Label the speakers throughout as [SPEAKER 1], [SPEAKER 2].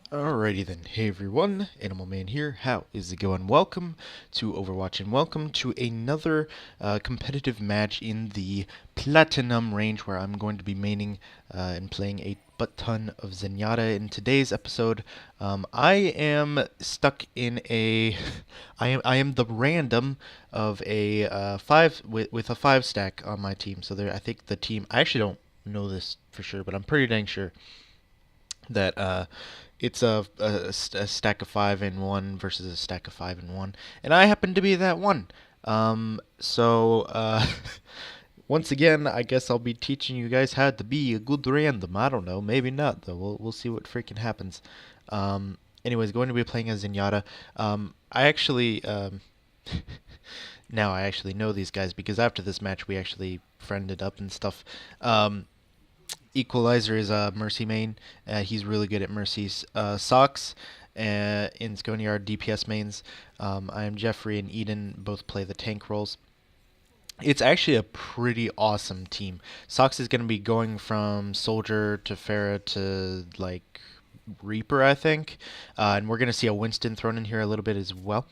[SPEAKER 1] Alrighty then, hey everyone, Animal Man here, how is it going? Welcome to Overwatch and welcome to another competitive match in the Platinum range where I'm going to be maining and playing a butt ton of Zenyatta. In today's episode, I am stuck in a, I am the random of a five with a 5 stack on my team. So there, I think the team, I actually don't know this for sure, but I'm pretty dang sure that it's a stack of 5 and 1 versus a stack of 5 and 1, and I happen to be that one. So once again, I guess I'll be teaching you guys how to be a good random. I don't know, maybe not though. We'll see what freaking happens. Anyways, going to be playing as Zenyatta. I actually now I actually know these guys because after this match we actually friended up and stuff. Equalizer is a Mercy main. He's really good at Mercy's. Socks in Scony are DPS mains. I am Jeffrey and Eden both play the tank roles. It's actually a pretty awesome team. Socks is going to be going from Soldier to Pharah to like Reaper, I think. And we're going to see a Winston thrown in here a little bit as well.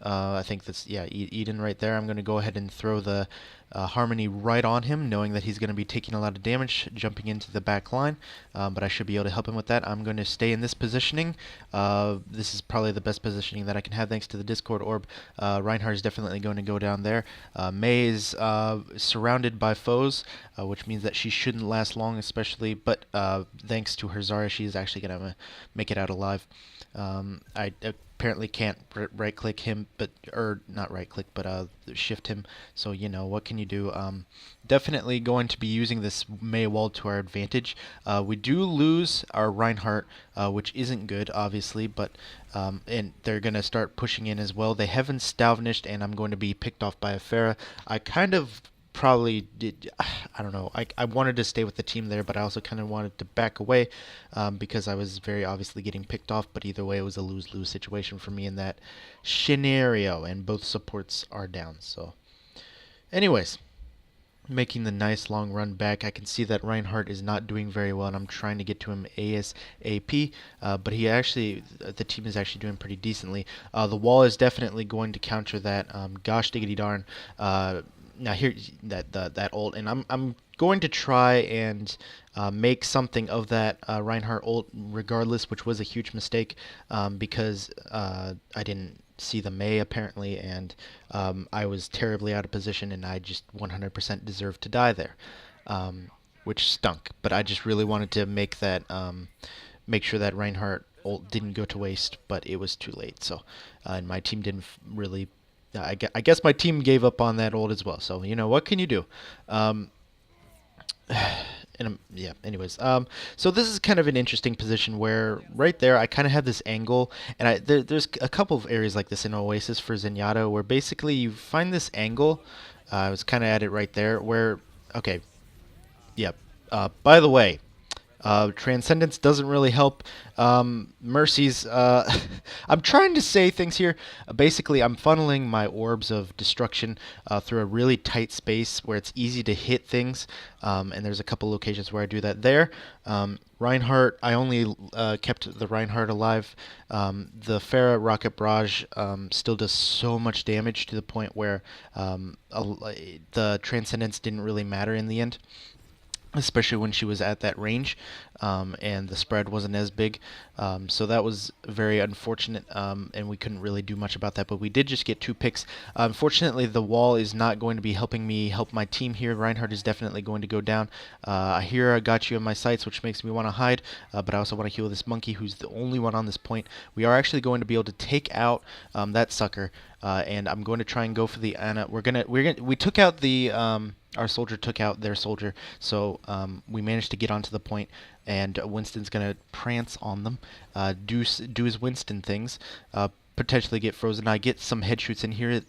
[SPEAKER 1] I think that's, yeah, Eden right there. I'm going to go ahead and throw the Harmony right on him, knowing that he's going to be taking a lot of damage jumping into the back line, but I should be able to help him with that. I'm going to stay in this positioning. This is probably the best positioning that I can have thanks to the Discord Orb. Reinhardt is definitely going to go down there. Mei is surrounded by foes, which means that she shouldn't last long, especially, but thanks to her Zarya, she's actually going to make it out alive. I apparently can't right click him, or not right click, but shift him. So what can you do? Definitely going to be using this Mei wall to our advantage. We do lose our Reinhardt, which isn't good, obviously, but and they're gonna start pushing in as well. They haven't Stalvanished, and I'm going to be picked off by a Pharah. I kind of probably did. I don't know. I wanted to stay with the team there, but I also kind of wanted to back away because I was very obviously getting picked off. But either way, it was a lose-lose situation for me in that scenario, and both supports are down. So, anyways, making the nice long run back. I can see that Reinhardt is not doing very well, and I'm trying to get to him ASAP. But the team is actually doing pretty decently. The wall is definitely going to counter that. Gosh diggity darn. Now here that ult, and I'm going to try and make something of that Reinhardt ult regardless, which was a huge mistake because I didn't see the Mei apparently, and I was terribly out of position, and I just 100% deserved to die there, which stunk. But I just really wanted to make sure that Reinhardt ult didn't go to waste, but it was too late. So, and my team didn't really. I guess my team gave up on that ult as well. So what can you do? Yeah, anyways, so this is kind of an interesting position where right there I kind of have this angle, and there's a couple of areas like this in Oasis for Zenyatta where basically you find this angle. I was kind of at it right there where, okay, yeah. By the way, Transcendence doesn't really help. Mercies, I'm trying to say things here. Basically, I'm funneling my orbs of destruction through a really tight space where it's easy to hit things. And there's a couple locations where I do that there. Reinhardt, I only kept the Reinhardt alive. The Pharah Rocket Barrage still does so much damage to the point where the Transcendence didn't really matter in the end, especially when she was at that range, and the spread wasn't as big. So that was very unfortunate, and we couldn't really do much about that, but we did just get 2 picks. Unfortunately, the wall is not going to be helping me help my team here. Reinhardt is definitely going to go down. Here I got you in my sights, which makes me want to hide, but I also want to heal this monkey, who's the only one on this point. We are actually going to be able to take out that sucker, and I'm going to try and go for the Ana. We took out the our soldier took out their soldier, so we managed to get onto the point, and Winston's gonna prance on them, do his Winston things, potentially get frozen. I get some head shoots in here,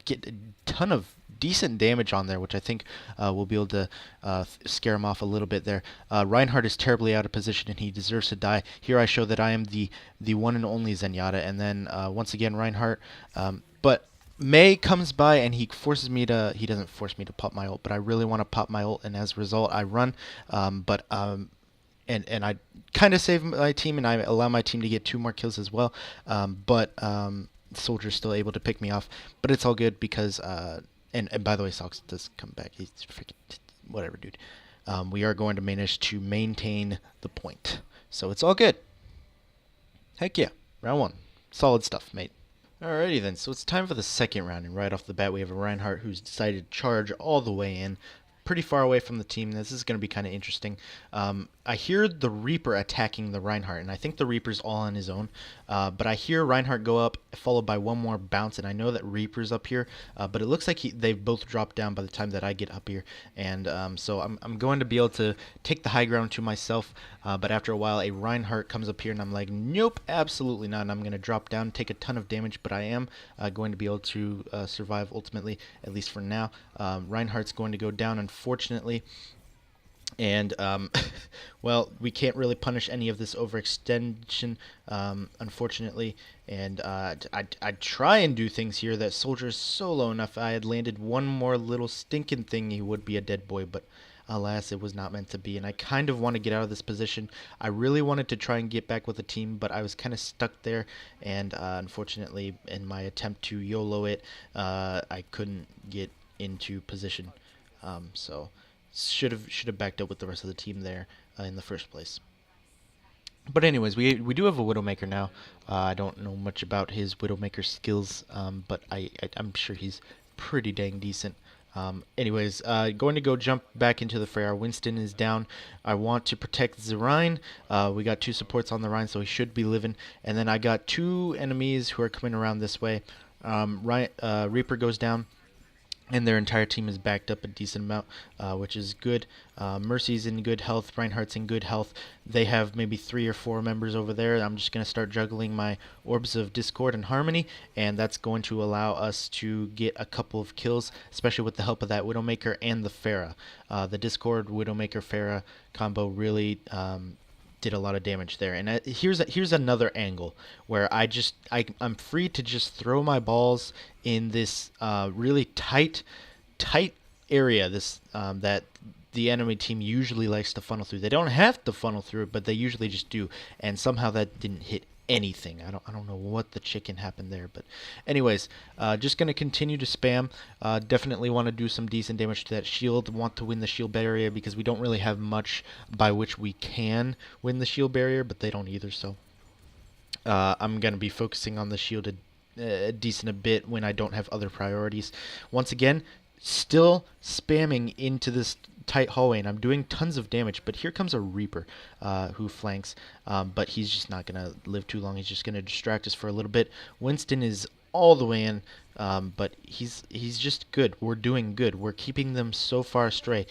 [SPEAKER 1] get a ton of decent damage on there, which I think will be able to scare him off a little bit there. Reinhardt is terribly out of position, and he deserves to die. Here I show that I am the one and only Zenyatta, and then once again Reinhardt, but Mei comes by and he doesn't force me to pop my ult, but I really want to pop my ult, and as a result I run, but and I kind of save my team, and I allow my team to get 2 more kills as well. But Soldier's still able to pick me off, but it's all good because and by the way, Sox does come back. He's freaking whatever, dude. We are going to manage to maintain the point, so it's all good. Heck yeah, round one, solid stuff, mate. Alrighty then, so it's time for the second round, and right off the bat we have a Reinhardt who's decided to charge all the way in, pretty far away from the team. This is going to be kind of interesting. I hear the Reaper attacking the Reinhardt, and I think the Reaper's all on his own, but I hear Reinhardt go up, followed by one more bounce, and I know that Reaper's up here, but it looks like they've both dropped down by the time that I get up here, and so I'm going to be able to take the high ground to myself, but after a while a Reinhardt comes up here, and I'm like, nope, absolutely not, and I'm going to drop down, take a ton of damage, but I am going to be able to survive ultimately, at least for now. Reinhardt's going to go down, unfortunately, and well, we can't really punish any of this overextension, unfortunately, and I'd try and do things here. That soldier is so low enough. I had landed one more little stinking thing, he would be a dead boy, but alas, it was not meant to be, and I kind of want to get out of this position. I really wanted to try and get back with the team, but I was kind of stuck there, and unfortunately, in my attempt to YOLO it, I couldn't get into position, so should have backed up with the rest of the team there in the first place. But anyways, we do have a Widowmaker now. I don't know much about his Widowmaker skills, but I'm sure he's pretty dang decent. Anyways, going to go jump back into the fray. Our Winston is down. I want to protect the Rhine. We got 2 supports on the Rhine, so he should be living. And then I got 2 enemies who are coming around this way. Reaper goes down, and their entire team is backed up a decent amount, which is good. Mercy's in good health. Reinhardt's in good health. They have maybe 3 or 4 members over there. I'm just going to start juggling my Orbs of Discord and Harmony, and that's going to allow us to get a couple of kills, especially with the help of that Widowmaker and the Pharah. The Discord Widowmaker Pharah combo really did a lot of damage there. And here's another angle where I'm free to just throw my balls in this really tight area, this that the enemy team usually likes to funnel through. They don't have to funnel through it, but they usually just do. And somehow that didn't hit anything. I don't know what the chicken happened there, but anyways, just gonna continue to spam. Definitely want to do some decent damage to that shield. Want to win the shield barrier because we don't really have much by which we can win the shield barrier, but they don't either. So I'm gonna be focusing on the shield a decent a bit when I don't have other priorities. Once again, still spamming into this tight hallway, and I'm doing tons of damage, but here comes a Reaper who flanks, but he's just not going to live too long. He's just going to distract us for a little bit. Winston is all the way in, but he's just good. We're doing good. We're keeping them so far astray.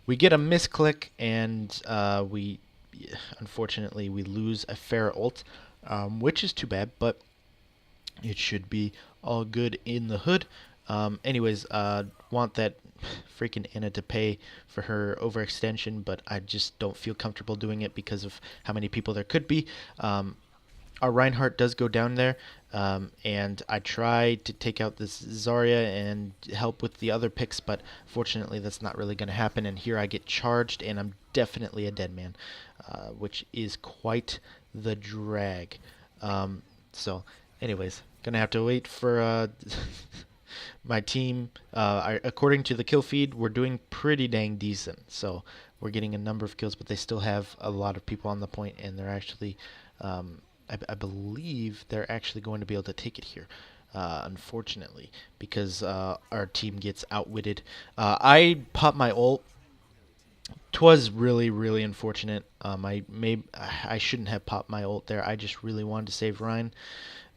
[SPEAKER 1] We get a misclick, and unfortunately we lose a Pharah ult, which is too bad, but it should be all good in the hood. Anyways, want that freaking Anna to pay for her overextension, but I just don't feel comfortable doing it because of how many people there could be. Our Reinhardt does go down there, and I try to take out this Zarya and help with the other picks, but fortunately that's not really going to happen, and here I get charged, and I'm definitely a dead man, which is quite the drag. So anyways, gonna have to wait for my team. According to the kill feed, we're doing pretty dang decent, so we're getting a number of kills, but they still have a lot of people on the point, and they're actually I believe they're actually going to be able to take it here, unfortunately, because our team gets outwitted. I popped my ult. 'Twas really unfortunate. I shouldn't have popped my ult there. I just really wanted to save Ryan,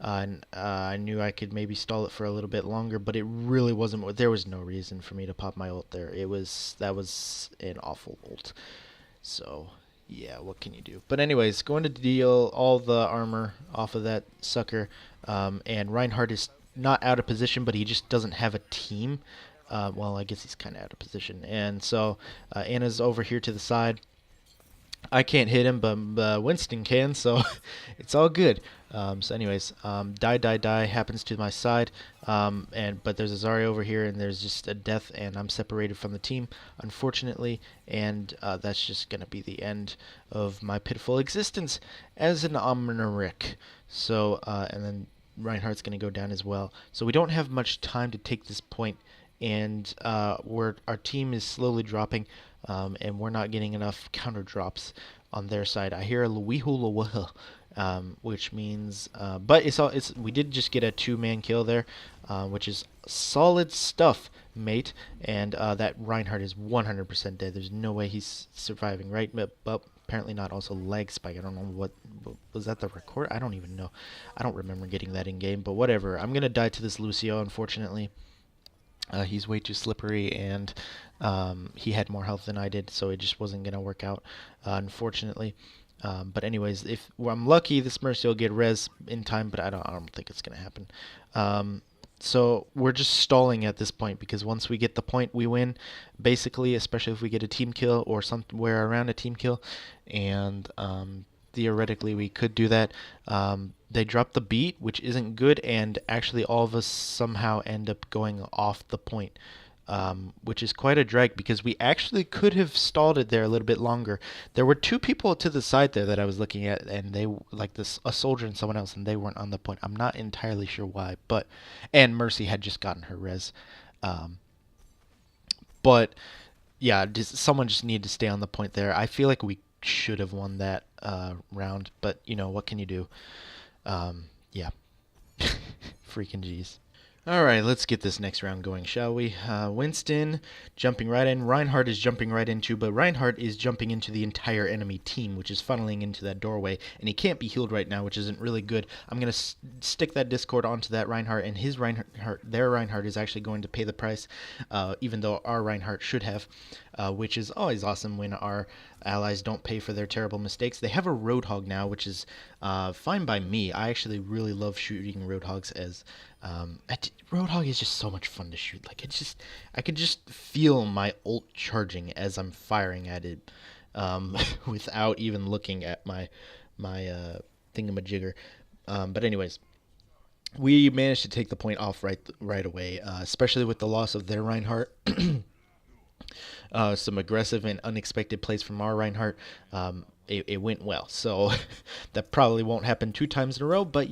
[SPEAKER 1] and I knew I could maybe stall it for a little bit longer, but it really wasn't. There was no reason for me to pop my ult there. That was an awful ult. So yeah, what can you do? But anyways, going to deal all the armor off of that sucker, and Reinhardt is not out of position, but he just doesn't have a team. Well, I guess he's kind of out of position. And so Anna's over here to the side. I can't hit him, but Winston can, so it's all good. So, anyways, die happens to my side, and but there's a Zarya over here, and there's just a death, and I'm separated from the team, unfortunately, and that's just gonna be the end of my pitiful existence as an Omnaric. So, and then Reinhardt's gonna go down as well. So we don't have much time to take this point, and our team is slowly dropping, and we're not getting enough counter drops on their side. I hear a Luihula, which means, but we did just get a 2-man kill there, which is solid stuff, mate. And that Reinhardt is 100% dead. There's no way he's surviving, right? But apparently not. Also leg spike. I don't know what was that, the record. I don't even know. I don't remember getting that in game, but whatever. I'm gonna die to this Lucio, unfortunately. He's way too slippery, and he had more health than I did, so it just wasn't gonna work out, unfortunately. But anyways, if I'm lucky, this Mercy will get res in time, but I don't think it's gonna happen. So we're just stalling at this point, because once we get the point, we win, basically, especially if we get a team kill or somewhere around a team kill, and theoretically we could do that. They drop the beat, which isn't good, and actually all of us somehow end up going off the point, which is quite a drag, because we actually could have stalled it there a little bit longer. There were two people to the side there that I was looking at, and they like this a soldier and someone else, and they weren't on the point. I'm not entirely sure why, but and Mercy had just gotten her res, um, but yeah, someone just needed to stay on the point there. I feel like we should have won that round, but what can you do? Yeah, freaking jeez. All right, let's get this next round going, shall we? Winston jumping right in. Reinhardt is jumping right into, but Reinhardt is jumping into the entire enemy team, which is funneling into that doorway, and he can't be healed right now, which isn't really good. I'm going to stick that Discord onto that Reinhardt, and their Reinhardt is actually going to pay the price, even though our Reinhardt should have, which is always awesome when our allies don't pay for their terrible mistakes. They have a Roadhog now, which is fine by me. I actually really love shooting Roadhogs as Roadhog is just so much fun to shoot. Like I could just feel my ult charging as I'm firing at it, without even looking at my thingamajigger. But anyways, we managed to take the point off right away, especially with the loss of their Reinhardt. Some aggressive and unexpected plays from our Reinhardt. It went well. So that probably won't happen 2 times in a row, but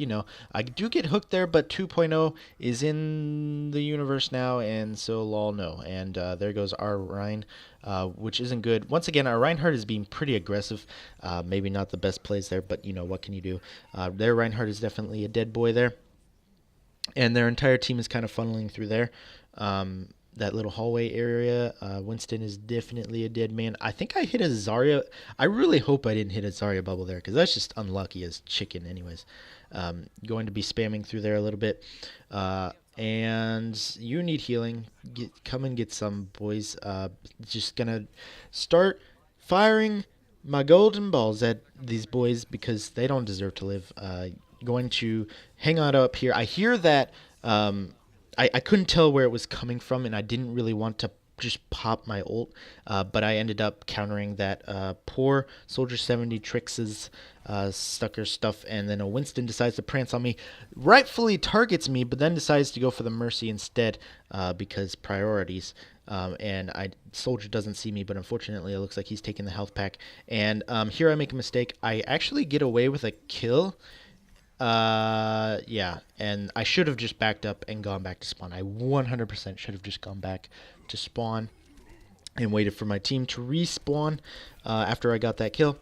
[SPEAKER 1] I do get hooked there, but 2.0 is in the universe now, and so lol no. And there goes our Rein, which isn't good. Once again, our Reinhardt is being pretty aggressive. Maybe not the best plays there, but what can you do? Their Reinhardt is definitely a dead boy there, and their entire team is kind of funneling through there. That little hallway area. Winston is definitely a dead man. I think I hit a Zarya. I really hope I didn't hit a Zarya bubble there, because that's just unlucky as chicken anyways. Going to be spamming through there a little bit. And you need healing. Come and get some, boys. Just going to start firing my golden balls at these boys, because they don't deserve to live. Going to hang on up here. I hear that... I couldn't tell where it was coming from, and I didn't really want to just pop my ult, but I ended up countering that poor Soldier 70 Trix's Stucker stuff, and then a Winston decides to prance on me, rightfully targets me, but then decides to go for the Mercy instead, because priorities. And Soldier doesn't see me, but unfortunately it looks like he's taking the health pack, and here I make a mistake. I actually get away with a kill. Yeah, and I should have just backed up and gone back to spawn. I 100% should have just gone back to spawn and waited for my team to respawn after I got that kill,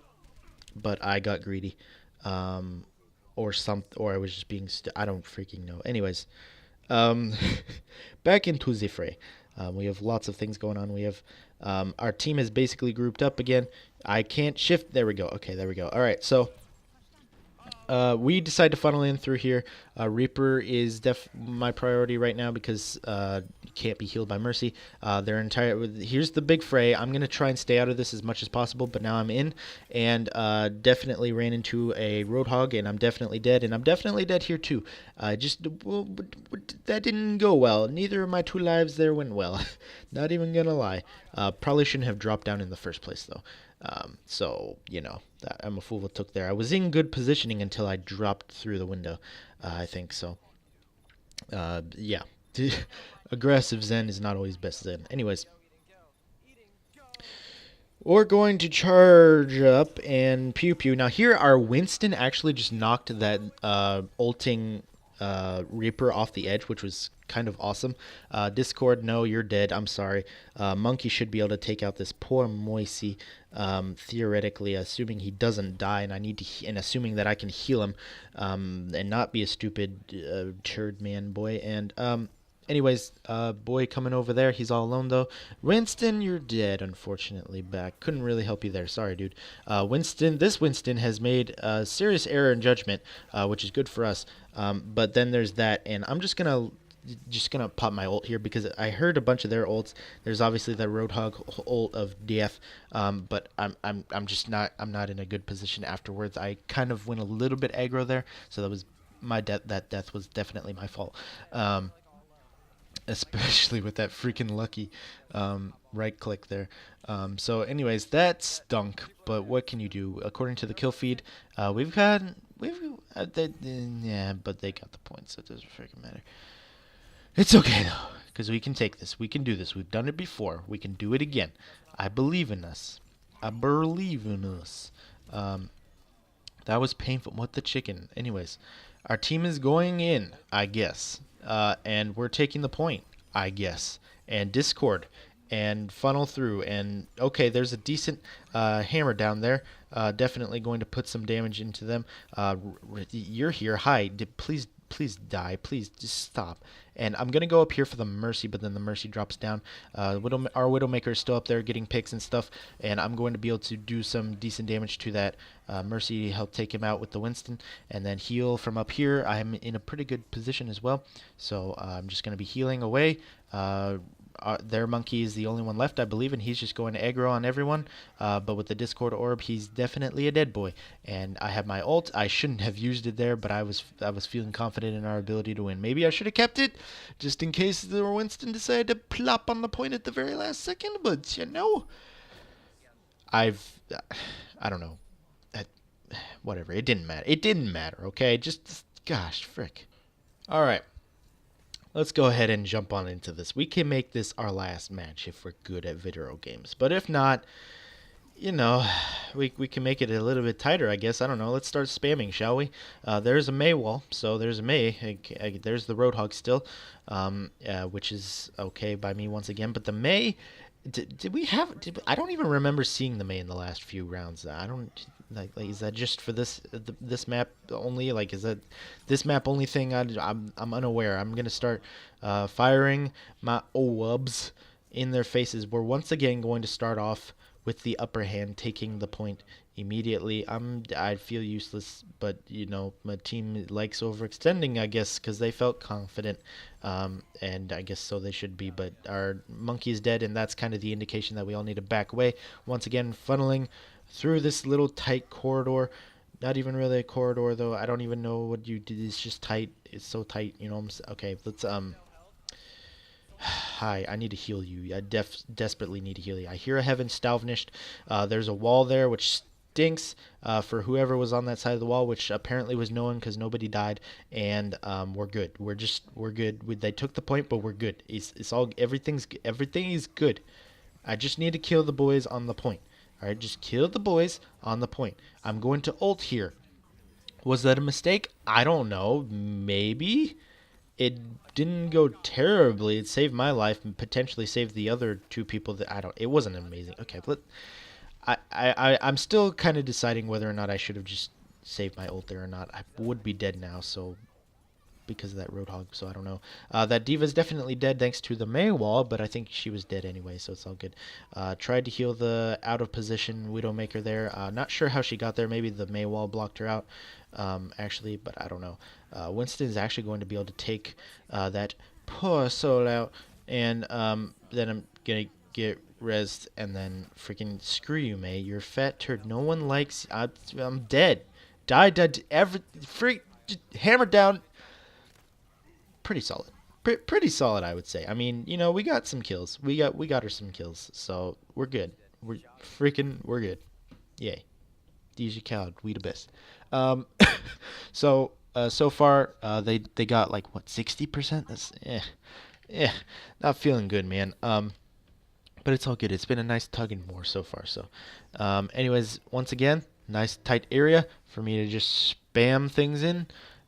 [SPEAKER 1] but I got greedy, or I was just being I don't freaking know. Anyways, back into the fray. We have lots of things going on. We have our team is basically grouped up again. I can't shift. There we go. Okay, there we go. All right, so. We decide to funnel in through here. Reaper is my priority right now, because can't be healed by Mercy. Here's the big fray. I'm gonna try and stay out of this as much as possible, but now I'm in, and definitely ran into a Roadhog, and I'm definitely dead, and I'm definitely dead here too. That didn't go well. Neither of my 2 lives there went well. Not even gonna lie. Probably shouldn't have dropped down in the first place though. So that I'm a fool that took there. I was in good positioning until I dropped through the window. I think so. Yeah. Aggressive Zen is not always best Zen. Anyways, we're going to charge up and pew pew. Now here, our Winston actually just knocked that ulting Reaper off the edge, which was kind of awesome. Discord, no, you're dead. I'm sorry. Monkey should be able to take out this poor Moisey. Theoretically, assuming he doesn't die, and I need to, and assuming that I can heal him, and not be a stupid turd man boy. And anyways, boy coming over there. He's all alone though. Winston, you're dead, unfortunately. Back. Couldn't really help you there. Sorry, dude. This Winston has made a serious error in judgment, which is good for us. But then there's that, and I'm just gonna pop my ult here because I heard a bunch of their ults. There's obviously that Roadhog ult of DF, but I'm not in a good position afterwards. I kind of went a little bit aggro there, so that was my death. That death was definitely my fault. Especially with that freaking lucky right click there. So, anyways, that stunk. But what can you do? According to the kill feed, yeah, but they got the points, so it doesn't freaking matter. It's okay though, because we can take this. We can do this. We've done it before. We can do it again. I believe in us. I believe in us. Um, that was painful. What the chicken? Anyways, our team is going in, I guess. And we're taking the point, I guess. And Discord and funnel through. And okay, there's a decent hammer down there. Definitely going to put some damage into them. You're here. Hi. Please die. Please just stop. And I'm gonna go up here for the Mercy, but then the Mercy drops down. Our Widowmaker is still up there getting picks and stuff, and I'm going to be able to do some decent damage to that Mercy, help take him out with the Winston, and then heal from up here. I'm in a pretty good position as well, so I'm just gonna be healing away. Their monkey is the only one left, I believe, and he's just going aggro on everyone. But with the Discord orb, he's definitely a dead boy. And I have my ult. I shouldn't have used it there, but I was feeling confident in our ability to win. Maybe I should have kept it, just in case the Winston decided to plop on the point at the very last second. But I've I don't know. Whatever. It didn't matter. It didn't matter. Okay, just gosh, frick. All right. Let's go ahead and jump on into this. We can make this our last match if we're good at video games. But if not, you know, we can make it a little bit tighter, I guess. I don't know. Let's start spamming, shall we? There's a May wall, so there's a May. There's the Roadhog still, which is okay by me once again. But the May, did we have? I don't even remember seeing the May in the last few rounds. I don't like is that just for this map only? Like, is that this map only thing? I'm unaware. I'm gonna start firing my orbs in their faces. We're once again going to start off with the upper hand, taking the point immediately. I feel useless, but my team likes overextending, I guess, because they felt confident, and I guess so they should be. But our monkey is dead, and that's kind of the indication that we all need to back away. Once again, funneling through this little tight corridor. Not even really a corridor, though. I don't even know what you did. It's just tight. It's so tight, Okay, let's Hi, I need to heal you. I desperately need to heal you. I hear a heaven stalvnished. There's a wall there, which stinks for whoever was on that side of the wall, which apparently was no one because nobody died. And we're good. We're good. They took the point, but we're good. It's all everything is good. I just need to kill the boys on the point. All right, just kill the boys on the point. I'm going to ult here. Was that a mistake? I don't know. Maybe. It didn't go terribly. It saved my life and potentially saved the other two people that I don't. It wasn't amazing. Okay, but I'm still kind of deciding whether or not I should have just saved my ult there or not. I would be dead now, so because of that Roadhog, so I don't know. That Diva's definitely dead thanks to the May wall, but I think she was dead anyway, so it's all good. Tried to heal the out of position Widowmaker there. Not sure how she got there. Maybe the May wall blocked her out, actually, but I don't know. Winston is actually going to be able to take that poor soul out, and then I'm gonna get rezzed, and then freaking screw you, May. You're a fat turd. No one likes. I'm dead. Die. Freak. Hammer down. Pretty solid. Pretty solid, I would say. I mean, we got some kills. We got her some kills, so we're good. We're good. Yay. DJ Khaled, we the best. Um, so far, they got like what 60%. That's not feeling good, man. But it's all good. It's been a nice tug and more so far. So, anyways, once again, nice tight area for me to just spam things in.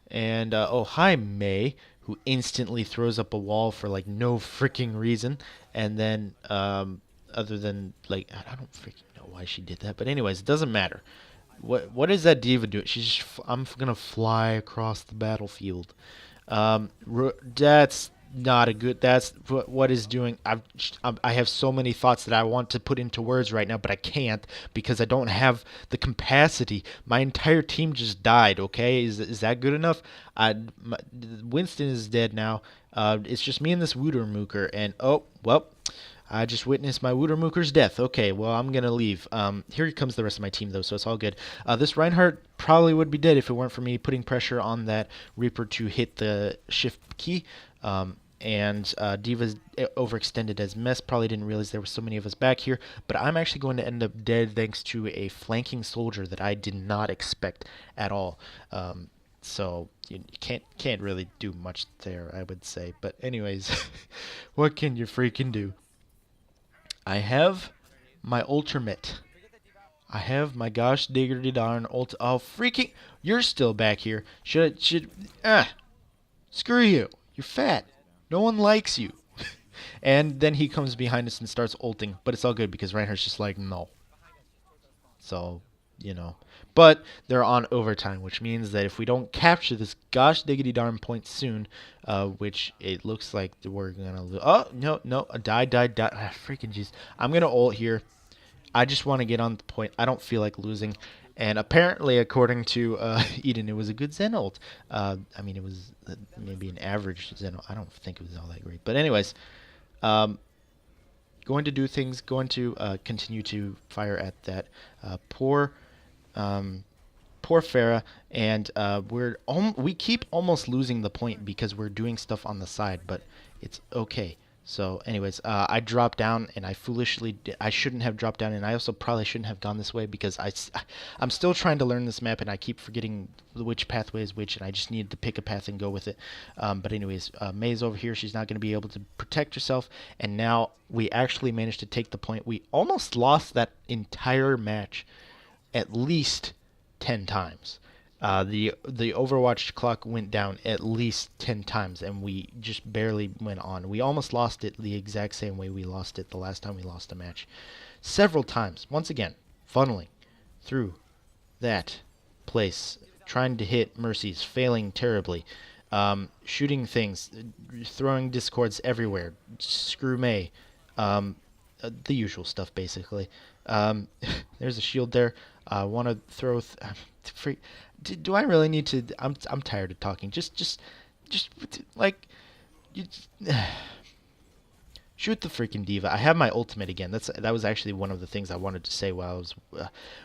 [SPEAKER 1] And oh, hi May, who instantly throws up a wall for like no freaking reason, and then other than like I don't freaking know why she did that, but anyways, it doesn't matter. What is that diva doing? I'm gonna fly across the battlefield. That's not a good. That's what is doing. I have so many thoughts that I want to put into words right now, but I can't because I don't have the capacity. My entire team just died. Okay, is that good enough? Winston is dead now. It's just me and this Woodermooker, and oh well. I just witnessed my Woodermooker's death. Okay, well, I'm going to leave. Here comes the rest of my team, though, so it's all good. This Reinhardt probably would be dead if it weren't for me putting pressure on that Reaper to hit the shift key. And Diva's overextended as mess. Probably didn't realize there were so many of us back here. But I'm actually going to end up dead thanks to a flanking soldier that I did not expect at all. So you can't really do much there, I would say. But anyways, what can you freaking do? I have my ultimate. I have my gosh diggity darn ult. Oh freaking! You're still back here. Screw you. You're fat. No one likes you. And then he comes behind us and starts ulting, but it's all good because Reinhardt's just like no. So but they're on overtime, which means that if we don't capture this gosh diggity darn point soon, which it looks like we're gonna lose. Oh no, die. Freaking jeez, I'm gonna ult here. I just want to get on the point. I don't feel like losing. And apparently, according to Eden, it was a good Zen ult. I mean, it was maybe an average Zen ult. I don't think it was all that great. But anyways, going to do things. Going to continue to fire at that poor Farah, and we keep almost losing the point because we're doing stuff on the side, but it's okay. So, anyways, I dropped down, and I shouldn't have dropped down, and I also probably shouldn't have gone this way because I'm still trying to learn this map, and I keep forgetting which pathway is which, and I just needed to pick a path and go with it. But anyways, May's over here. She's not going to be able to protect herself, and now we actually managed to take the point. We almost lost that entire match at least 10 times. The Overwatch clock went down at least 10 times, and we just barely went on. We almost lost it the exact same way we lost it the last time we lost a match. Several times. Once again, funneling through that place, trying to hit Mercies, failing terribly. Shooting things, throwing discords everywhere. Screw May. The usual stuff, basically. There's a shield there. I want to throw. Do I really need to? I'm tired of talking. Just like, you, shoot the freaking diva. I have my ultimate again. That was actually one of the things I wanted to say while I was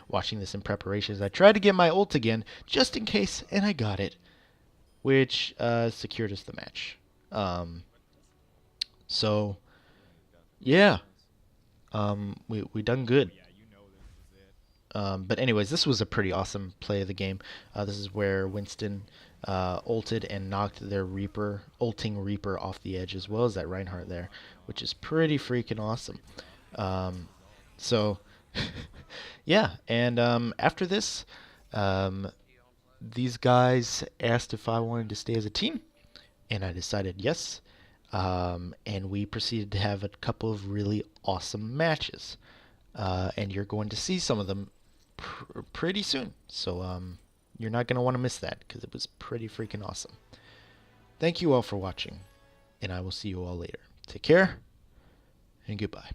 [SPEAKER 1] watching this in preparation. I tried to get my ult again just in case, and I got it, which secured us the match. So yeah, we done good. But anyways, this was a pretty awesome play of the game. This is where Winston ulted and knocked their ulting Reaper off the edge, as well as that Reinhardt there, which is pretty freaking awesome. So, yeah, and after this, these guys asked if I wanted to stay as a team, and I decided yes. And we proceeded to have a couple of really awesome matches. And you're going to see some of them pretty soon. So you're not going to want to miss that because it was pretty freaking awesome. Thank you all for watching, and I will see you all later. Take care, and goodbye.